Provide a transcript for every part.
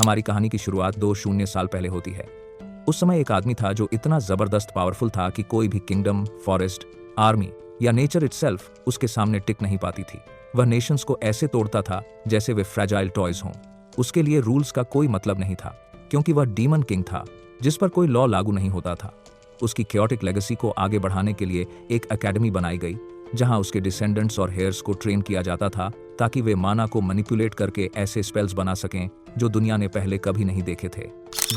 हमारी कहानी की शुरुआत 2 साल पहले होती है। उस समय एक आदमी था जो इतना जबरदस्त पावरफुल था कि कोई भी किंगडम, फॉरेस्ट, आर्मी या नेचर इटसेल्फ उसके सामने टिक नहीं पाती थी। वह नेशंस को ऐसे तोड़ता था जैसे वे फ्रैजाइल टॉयज हों। उसके लिए रूल्स का कोई मतलब नहीं था, क्योंकि वह डीमन किंग था जिस पर कोई लॉ लागू नहीं होता था। उसकी क्योटिक लेगेसी को आगे बढ़ाने के लिए एक एकेडमी बनाई गई, जहां उसके डिसेंडेंट्स और हेयर्स को ट्रेन किया जाता था ताकि वे माना को मैनिपुलेट करके ऐसे स्पेल्स बना सकें जो दुनिया ने पहले कभी नहीं देखे थे।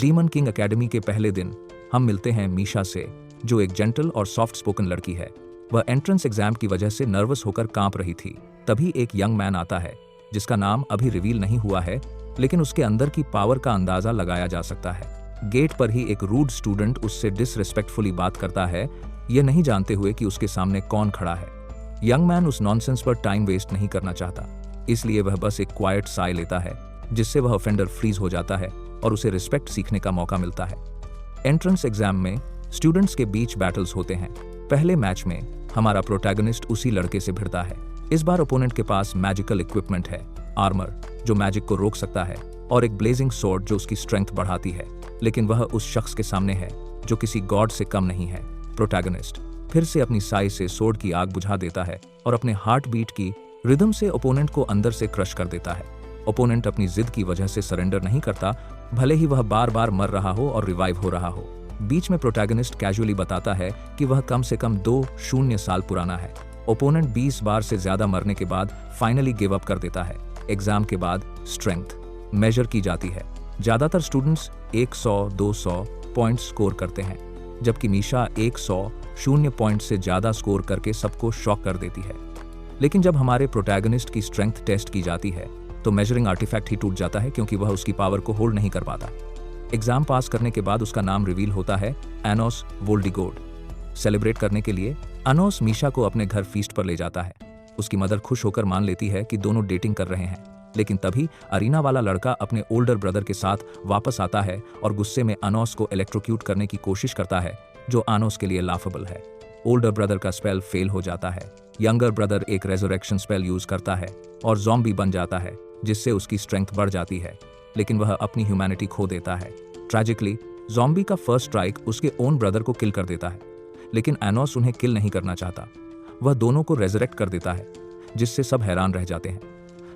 डीमन किंग एकेडमी के पहले दिन हम मिलते हैं मीशा से, जो एक जेंटल और सॉफ्ट स्पोकन लड़की है। वह एंट्रेंस एग्जाम की वजह से नर्वस होकर कांप रही थी। तभी एक यंग मैन आता है जिसका नाम अभी रिवील नहीं हुआ है, लेकिन उसके अंदर की पावर का अंदाजा लगाया जा सकता है। गेट पर ही एक रूड स्टूडेंट उससे डिसरिस्पेक्टफुली बात करता है, यह नहीं जानते हुए कि उसके सामने कौन खड़ा है। यंग मैन उस नॉनसेंस पर टाइम वेस्ट नहीं करना चाहता, इसलिए वह बस एक क्वाइट साय लेता है, जिससे वह ऑफेंडर फ्रीज हो जाता है और उसे रिस्पेक्ट सीखने का मौका मिलता है। एंट्रेंस एग्जाम में स्टूडेंट्स के बीच बैटल्स होते हैं। पहले मैच में हमारा प्रोटैगनिस्ट उसी लड़के से भिड़ता है। इस बार ओपोनेंट के पास मैजिकल इक्विपमेंट है, आर्मर जो मैजिक को रोक सकता है, और एक ब्लेजिंग स्वॉर्ड जो उसकी स्ट्रेंथ बढ़ाती है। लेकिन वह उस शख्स के सामने है जो किसी गॉड से कम नहीं है। प्रोटैगनिस्ट फिर से अपनी साई से स्वॉर्ड की आग बुझा देता है और अपने हार्ट बीट की रिदम से ओपोनेंट को अंदर से क्रश कर देता है। ओपोनेंट अपनी जिद की वजह से सरेंडर नहीं करता, भले ही वह बार बार मर रहा हो और रिवाइव हो रहा हो। बीच में प्रोटैगनिस्ट कैजुअली बताता है कि वह कम से कम 2 साल पुराना है। ओपोनेंट 20 बार से ज्यादा मरने के बाद फाइनली गिव अप कर देता है। एग्जाम के बाद स्ट्रेंथ मेजर की जाती है। ज्यादातर स्टूडेंट्स 100-200 पॉइंट स्कोर करते हैं, जबकि मीशा 100 पॉइंट से ज्यादा स्कोर करके सबको शॉक कर देती है। लेकिन जब हमारे प्रोटैगनिस्ट की स्ट्रेंथ टेस्ट की जाती है तो मेजरिंग आर्टिफैक्ट ही टूट जाता है, क्योंकि वह उसकी पावर को होल्ड नहीं कर पाता। एग्जाम पास करने के बाद उसका नाम रिवील होता है, एनोस वोल्डिगोड। सेलिब्रेट करने के लिए एनोस मीशा को अपने घर फीस्ट पर ले जाता है। उसकी मदर खुश होकर मान लेती है कि दोनों डेटिंग कर रहे हैं। लेकिन तभी अरीना वाला लड़का अपने ओल्डर ब्रदर के साथ वापस आता है और गुस्से में एनोस को इलेक्ट्रोक्यूट करने की कोशिश करता है, जो एनोस के लिए लाफेबल है। ओल्डर ब्रदर का स्पेल फेल हो जाता है। यंगर ब्रदर एक रेजरेक्शन स्पेल यूज करता है और ज़ॉम्बी बन जाता है, जिससे उसकी स्ट्रेंथ बढ़ जाती है, लेकिन वह अपनी ह्यूमैनिटी खो देता है। ट्रैजिकली ज़ॉम्बी का फर्स्ट स्ट्राइक उसके ओन ब्रदर को किल कर देता है, लेकिन एनोस उन्हें किल नहीं करना चाहता। वह दोनों को रेजरेक्ट कर देता है, जिससे सब हैरान रह जाते हैं।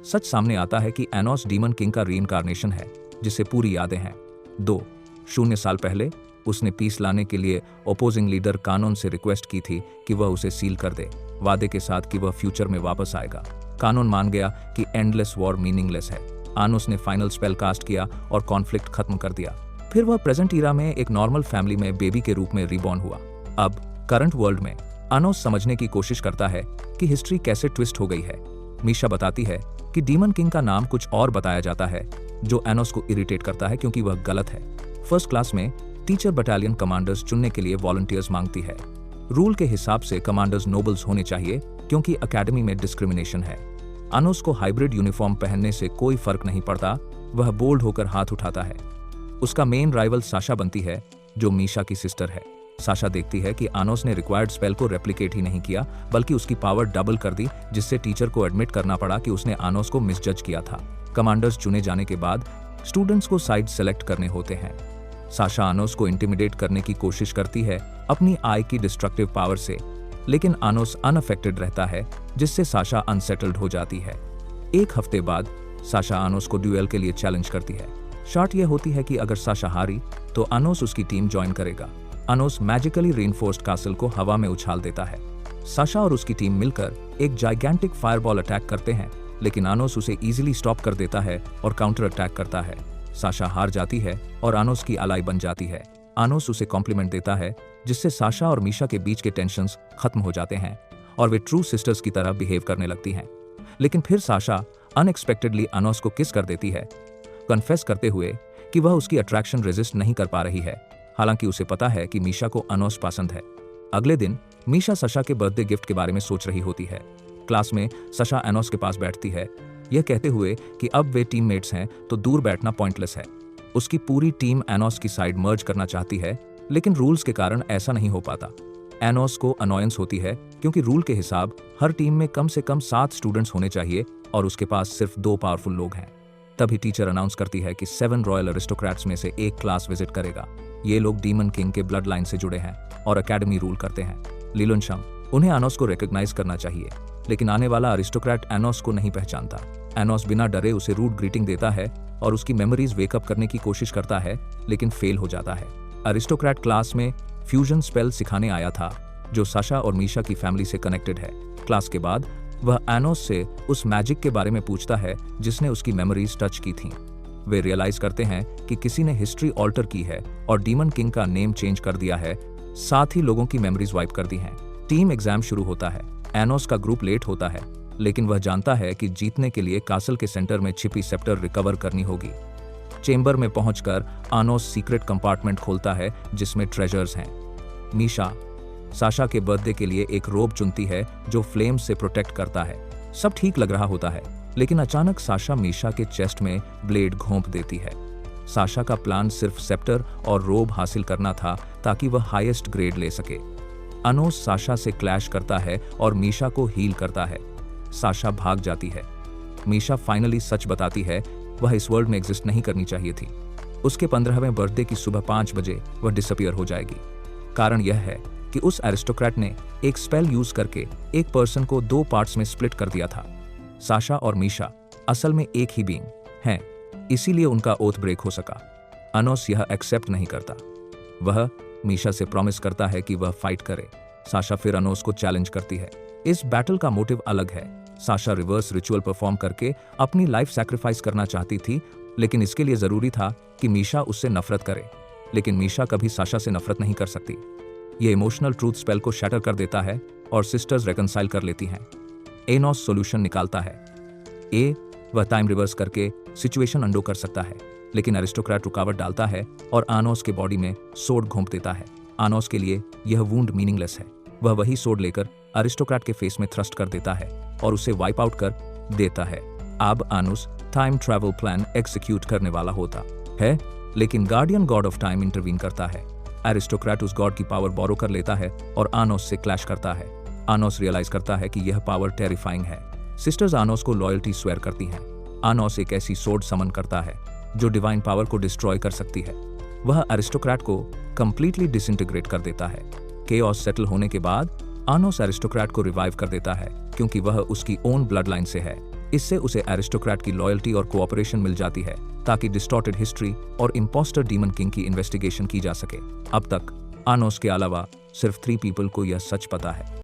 सच सामने आता है कि एनोस डीमन किंग का रीइंकार्नेशन है, जिसे पूरी यादें हैं। 2 साल पहले उसने पीस लाने के लिए ओपोजिंग लीडर कानून से रिक्वेस्ट की थी कि वह उसे सील कर दे, वादे के साथ कि वह फ्यूचर में वापस आएगा। कानून मान गया कि एंडलेस वॉर मीनिंगलेस है। आनोस ने फाइनल स्पेल कास्ट किया और कॉन्फ्लिक्ट खत्म कर दिया। फिर वह प्रेजेंट ईरा में एक नॉर्मल फैमिली में बेबी के रूप में रिबॉर्न हुआ। अब करंट वर्ल्ड में आनोस समझने की कोशिश करता है कि हिस्ट्री कैसे ट्विस्ट हो गई है। मीशा बताती है कि डीमन किंग का नाम कुछ और बताया जाता है, जो एनोस को इरिटेट करता है क्योंकि वह गलत है। फर्स्ट क्लास में टीचर बटालियन कमांडर्स चुनने के लिए वॉलंटियर्स मांगती है। रूल के हिसाब से कमांडर्स नोबल्स होने चाहिए, क्योंकि एकेडमी में डिस्क्रिमिनेशन है। आनोस को हाइब्रिड यूनिफॉर्म पहनने से कोई फर्क नहीं पड़ता, वह बोल्ड होकर हाथ उठाता है। उसका मेन राइवल साशा बनती है, जो मीशा की सिस्टर है। साशा देखती है कि आनोस ने रिक्वायर्ड स्पेल को रेप्लिकेट ही नहीं किया, बल्कि उसकी पावर डबल कर दी, जिससे टीचर को एडमिट करना पड़ा कि उसने आनोस को मिसजज किया था। कमांडर्स चुने जाने के बाद स्टूडेंट्स को साइड सेलेक्ट करने होते हैं। साशा आनोस को इंटिमिडेट करने की कोशिश करती है अपनी आई की डिस्ट्रक्टिव पावर से, लेकिन आनोस अनअफेक्टेड रहता है, जिससे साशा अनसेटल्ड हो जाती है। एक हफ्ते बाद साशा आनोस को ड्यूएल के लिए चैलेंज करती है। शर्त यह होती है कि अगर साशा हारी तो आनोस उसकी टीम ज्वाइन करेगा। आनोस मैजिकली रीइंफोर्स्ड कासल को हवा में उछाल देता है। साशा और उसकी टीम मिलकर एक जाइगेंटिक फायरबॉल अटैक करते हैं, लेकिन आनोस उसे इजीली स्टॉप कर देता है और काउंटर अटैक करता है। साशा हार जाती है और आनोस की अलाई बन जाती है। आनोस उसे कॉम्प्लीमेंट देता है, जिससे साशा और मीशा के बीच के टेंशंस खत्म हो जाते हैं और वे ट्रू सिस्टर्स की तरह बिहेव करने लगती हैं। लेकिन फिर साशा अनएक्सपेक्टेडली आनोस को किस कर देती है, कन्फेस करते हुए कि वह उसकी अट्रैक्शन रेजिस्ट नहीं कर पा रही है, हालांकि उसे पता है कि मीशा को आनोस पसंद है। अगले दिन मीशा साशा के बर्थडे गिफ्ट के बारे में सोच रही होती है। क्लास में साशा आनोस के पास बैठती है, यह कहते हुए कि अब वे टीममेट्स हैं तो दूर बैठना पॉइंटलेस है। उसकी पूरी टीम एनोस की साइड मर्ज करना चाहती है, लेकिन रूल्स के कारण ऐसा नहीं हो पाता। एनोस को अनॉयंस होती है, क्योंकि रूल के हिसाब हर टीम में कम से कम 7 स्टूडेंट्स होने चाहिए और उसके पास सिर्फ 2 पावरफुल लोग हैं। तभी टीचर अनाउंस करती है कि 7 रॉयल अरिस्टोक्रेट्स में से एक क्लास विजिट करेगा। ये लोग डीमन किंग के ब्लड लाइन से जुड़े हैं और एकेडमी रूल करते हैं। लिलुनशंग, उन्हें एनोस को रिकॉग्नाइज करना चाहिए, लेकिन आने वाला अरिस्टोक्रेट एनोस को नहीं पहचानता। एनोस बिना डरे उसे रूड ग्रीटिंग देता है और उसकी मेमोरीज वेकअप करने की कोशिश करता है, लेकिन फेल हो जाता है। अरिस्टोक्रेट क्लास में फ्यूजन स्पेल सिखाने आया था, जो साशा और मीशा की फैमिली से कनेक्टेड है। क्लास के बाद वह एनोस से उस मैजिक के बारे में पूछता है जिसने उसकी मेमोरीज टच की थीं। वे रियलाइज करते हैं कि किसी ने हिस्ट्री ऑल्टर की है और डीमन किंग का नेम चेंज कर दिया है, साथ ही लोगों की मेमोरीज वाइप कर दी हैं। टीम एग्जाम शुरू होता है। एनोस का ग्रुप लेट होता है, लेकिन वह जानता है कि जीतने के लिए कासल के सेंटर में छिपी सेप्टर रिकवर करनी होगी। चेंबर में पहुंचकर आनोस सीक्रेट कंपार्टमेंट खोलता है जिसमें ट्रेजर्स हैं। मीशा साशा के बर्थडे के लिए एक रोब चुनती है जो फ्लेम से प्रोटेक्ट करता है। सब ठीक लग रहा होता है, लेकिन अचानक साशा मीशा के चेस्ट में ब्लेड घोंप देती है। साशा का प्लान सिर्फ सेप्टर और रोब हासिल करना था ताकि वह हाईएस्ट ग्रेड ले सके। अनोस साशा से क्लैश करता है और मीशा को हील करता है। साशा भाग जाती है। मीशा फाइनली सच बताती है, वह इस वर्ल्ड में एग्जिस्ट नहीं करनी चाहिए थी। उसके 15वें बर्थडे की सुबह 5 बजे वह डिसअपीयर हो जाएगी। कारण यह है कि उस एरिस्टोक्रेट ने एक स्पेल यूज करके एक पर्सन को 2 पार्ट्स में स्प्लिट कर दिया था। साशा और मीशा असल में एक ही बीइंग हैं, इसीलिए उनका ओथ ब्रेक हो सका। अनोस यह एक्सेप्ट नहीं करता। वह मीशा से प्रॉमिस करता है कि वह फाइट करे। साशा फिर अनोस को चैलेंज करती है। इस बैटल का मोटिव अलग है। साशा रिवर्स रिचुअल परफॉर्म करके अपनी लाइफ सैक्रिफाइस करना चाहती थी, लेकिन इसके लिए जरूरी था कि मीशा उससे नफरत करे। लेकिन मीशा कभी साशा से नफरत नहीं कर सकती। ये इमोशनल ट्रूथ स्पेल को शैटर कर देता है और सिस्टर्स रेकंसाइल कर लेती हैं। एनोस सॉल्यूशन निकालता है। वह टाइम रिवर्स करके सिचुएशन अंडो कर सकता है, लेकिन एरिस्टोक्रेट रुकावट डालता है और आनोस के बॉडी में सोड घोंप देता है। आनोस के लिए यह वुंड मीनिंगलेस है। वह वही सोड लेकर एरिस्टोक्रेट के फेस में थ्रस्ट कर देता है और उसे वाइप आउट कर देता है। अब आनुस टाइम ट्रैवल प्लान एग्जीक्यूट करने वाला होता है, लेकिन guardian God of time intervene करता है। एरिस्टोक्रेट उस गॉड की पावर बोरो कर लेता है और आनोस से क्लैश करता है। आनोस रियलाइज करता है कि यह पावर टेरिफाइंग है। सिस्टर्स आनोस को लॉयल्टी स्वेयर करती हैं। आनोस एक ऐसी सोड समन करता है जो डिवाइन पावर को डिस्ट्रॉय कर सकती है। वह एरिस्टोक्रेट को कंप्लीटली डिसइंटीग्रेट कर देता है। केओस सेटल होने के बाद आनोस एरिस्टोक्रेट को रिवाइव कर देता है, क्योंकि वह उसकी ओन ब्लड लाइन से है। इससे उसे एरिस्टोक्रेट की लॉयल्टी और कोऑपरेशन मिल जाती है ताकि डिस्टॉर्टेड हिस्ट्री और इम्पोस्टर डीमन किंग की इन्वेस्टिगेशन की जा सके। अब तक आनोस के अलावा सिर्फ 3 पीपल को यह सच पता है।